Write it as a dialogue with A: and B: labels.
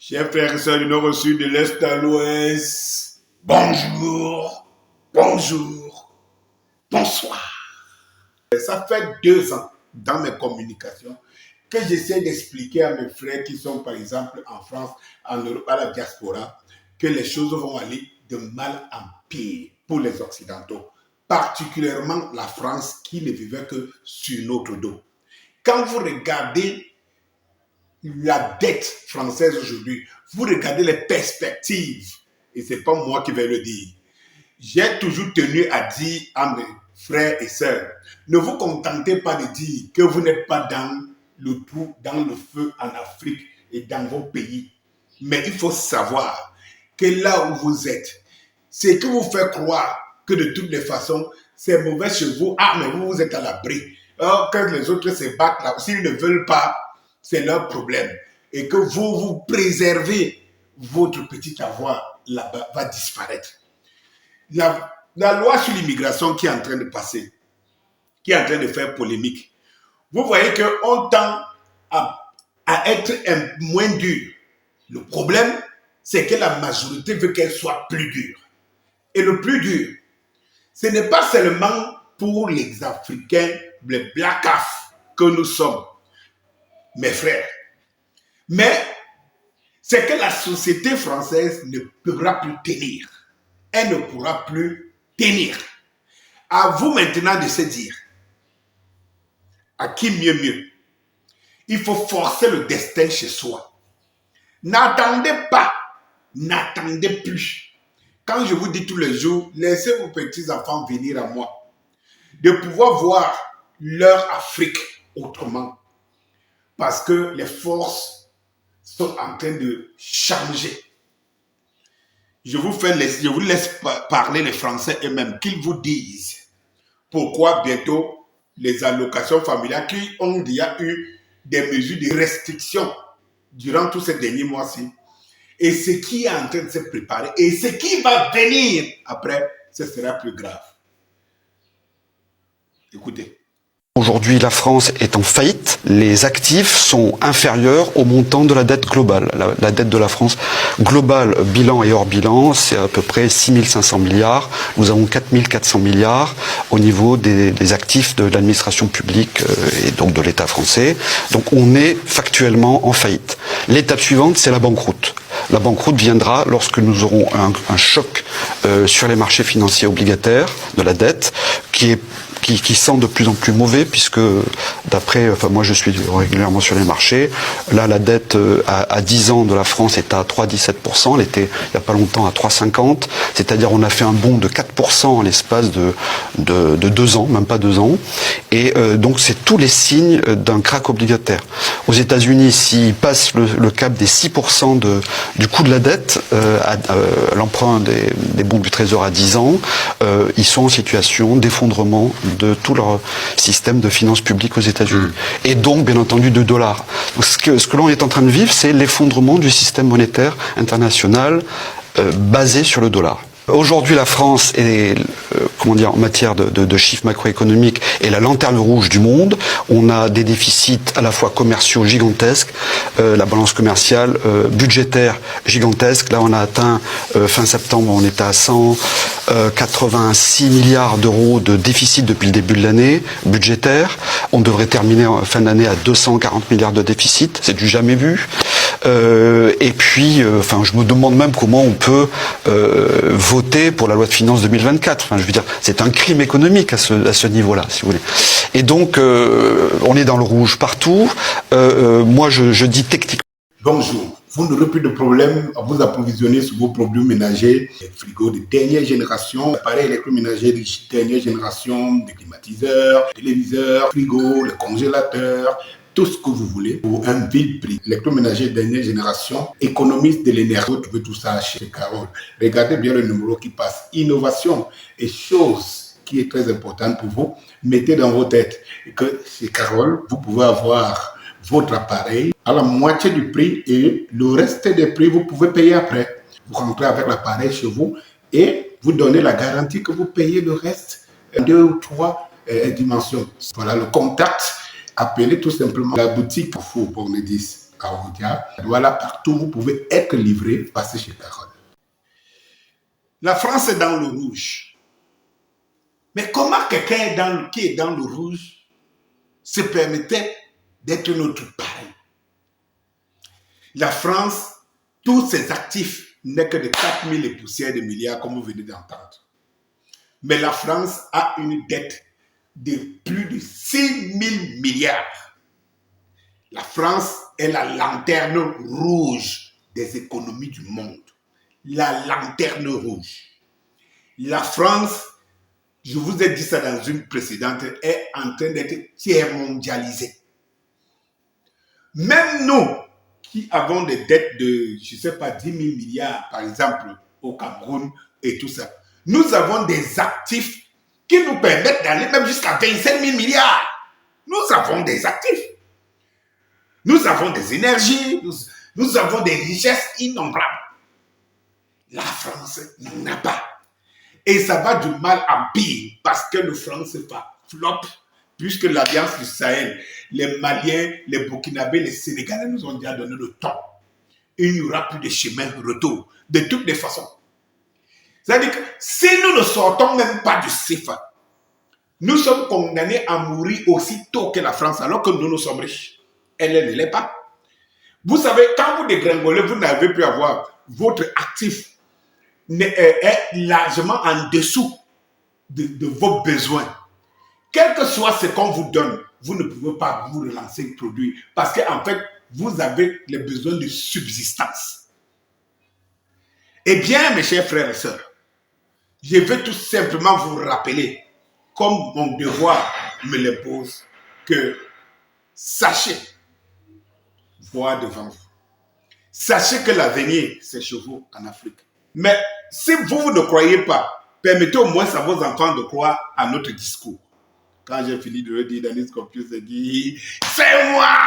A: Chers frères et sœurs du nord au sud, de l'est à l'ouest, bonjour, bonjour, bonsoir. Ça fait 2 ans dans mes communications que j'essaie d'expliquer à mes frères qui sont par exemple en France, en Europe, à la diaspora, que les choses vont aller de mal en pire pour les Occidentaux, particulièrement la France qui ne vivait que sur notre dos. Quand vous regardez la dette française aujourd'hui, vous regardez les perspectives, et ce n'est pas moi qui vais le dire. J'ai toujours tenu à dire à mes frères et sœurs, ne vous contentez pas de dire que vous n'êtes pas dans le trou, dans le feu en Afrique et dans vos pays. Mais il faut savoir que là où vous êtes, ce qui vous fait croire que de toutes les façons, c'est mauvais chez vous. Ah, mais vous êtes à l'abri. Or, quand les autres se battent là, s'ils ne veulent pas, c'est leur problème. Et que vous préservez votre petit avoir là-bas va disparaître. La loi sur l'immigration qui est en train de passer, qui est en train de faire polémique, vous voyez qu'on tend à être moins dur. Le problème, c'est que la majorité veut qu'elle soit plus dure. Et le plus dur, ce n'est pas seulement pour les Africains, les Black Af que nous sommes, mes frères, mais c'est que la société française ne pourra plus tenir. Elle ne pourra plus tenir. À vous maintenant de se dire, à qui mieux. Il faut forcer le destin chez soi. N'attendez pas, n'attendez plus. Quand je vous dis tous les jours, laissez vos petits-enfants venir à moi, de pouvoir voir leur Afrique autrement. Parce que les forces sont en train de changer. Je vous laisse parler les Français eux-mêmes, qu'ils vous disent pourquoi bientôt les allocations familiales qui ont déjà eu des mesures de restriction durant tous ces derniers mois-ci. Et ce qui est en train de se préparer et ce qui va venir après, ce sera plus grave. Écoutez.
B: Aujourd'hui, la France est en faillite. Les actifs sont inférieurs au montant de la dette globale. La dette de la France globale, bilan et hors bilan, c'est à peu près 6 500 milliards. Nous avons 4 400 milliards au niveau des actifs de l'administration publique et donc de l'État français. Donc on est factuellement en faillite. L'étape suivante, c'est la banqueroute. La banqueroute viendra lorsque nous aurons un choc sur les marchés financiers obligataires de la dette qui sent de plus en plus mauvais puisque d'après, moi je suis régulièrement sur les marchés, là la dette à 10 ans de la France est à 3,17%, elle était il n'y a pas longtemps à 3,50%, c'est-à-dire on a fait un bond de 4% en l'espace de 2 ans, même pas 2 ans, et donc c'est tous les signes d'un krach obligataire. Aux États-Unis, s'ils passent le cap des 6% du coût de la dette, l'emprunt des bons du Trésor à 10 ans, ils sont en situation d'effondrement de tout leur système de finances publiques aux États-Unis. Et donc, bien entendu, de dollars. Donc, ce que l'on est en train de vivre, c'est l'effondrement du système monétaire international basé sur le dollar. Aujourd'hui, la France est, en matière de chiffres macroéconomiques, est la lanterne rouge du monde. On a des déficits à la fois commerciaux gigantesques, la balance commerciale budgétaire gigantesque. Là, on a atteint, fin septembre, on était à 186 milliards d'euros de déficit depuis le début de l'année budgétaire. On devrait terminer en fin d'année à 240 milliards de déficit. C'est du jamais vu. Et puis, je me demande même comment on peut voter pour la loi de finances 2024. Je veux dire, c'est un crime économique à ce niveau-là, si vous voulez. Et donc, on est dans le rouge partout. Moi, je dis techniquement.
A: Bonjour. Vous n'aurez plus de problème à vous approvisionner sur vos produits ménagers, les frigos de dernière génération, appareils électroménagers de dernière génération, des climatiseurs, téléviseurs, frigos, les congélateurs, tout ce que vous voulez pour un vil prix. L'électroménager de dernière génération économise de l'énergie. Vous trouvez tout ça chez Carole. Regardez bien le numéro qui passe. Innovation et chose qui est très importante pour vous. Mettez dans vos têtes que chez Carole, vous pouvez avoir votre appareil à la moitié du prix et le reste des prix, vous pouvez payer après. Vous rentrez avec l'appareil chez vous et vous donnez la garantie que vous payez le reste en 2 ou 3 dimensions. Voilà le contact. Appelez tout simplement la boutique pour le 10. à Oudia, Douala, partout, vous pouvez être livré, passer chez Carole. La France est dans le rouge. Mais comment quelqu'un qui est dans le rouge se permettait d'être notre pareil? La France, tous ses actifs n'est que de 4 000 et poussières de milliards, comme vous venez d'entendre. Mais la France a une dette de plus de 6 000 milliards. La France est la lanterne rouge des économies du monde. La lanterne rouge. La France, je vous ai dit ça dans une précédente, est en train d'être tiers mondialisée. Même nous, qui avons des dettes de, je ne sais pas, 10 000 milliards, par exemple, au Cameroun et tout ça, nous avons des actifs qui nous permettent d'aller même jusqu'à 25 000 milliards. Nous avons des actifs. Nous avons des énergies, nous avons des richesses innombrables. La France n'en a pas. Et ça va du mal en pire parce que le franc CFA floppe, puisque l'Alliance du Sahel, les Maliens, les Burkinabés, les Sénégalais nous ont déjà donné le temps. Il n'y aura plus de chemin retour, de toutes les façons. C'est-à-dire que si nous ne sortons même pas du CFA, nous sommes condamnés à mourir aussi tôt que la France, alors que nous sommes riches. Elle ne l'est pas. Vous savez, quand vous dégringolez, vous n'avez plus à voir votre actif est largement en dessous de vos besoins. Quel que soit ce qu'on vous donne, vous ne pouvez pas vous relancer le produit parce qu'en fait, vous avez les besoins de subsistance. Eh bien, mes chers frères et sœurs, je veux tout simplement vous rappeler, comme mon devoir me l'impose, que sachez voir devant vous. Sachez que l'avenir, c'est chez vous en Afrique. Mais si vous ne croyez pas, permettez au moins à vos enfants de croire à notre discours. Quand j'ai fini de le dire, Danis Compius a dit, c'est moi!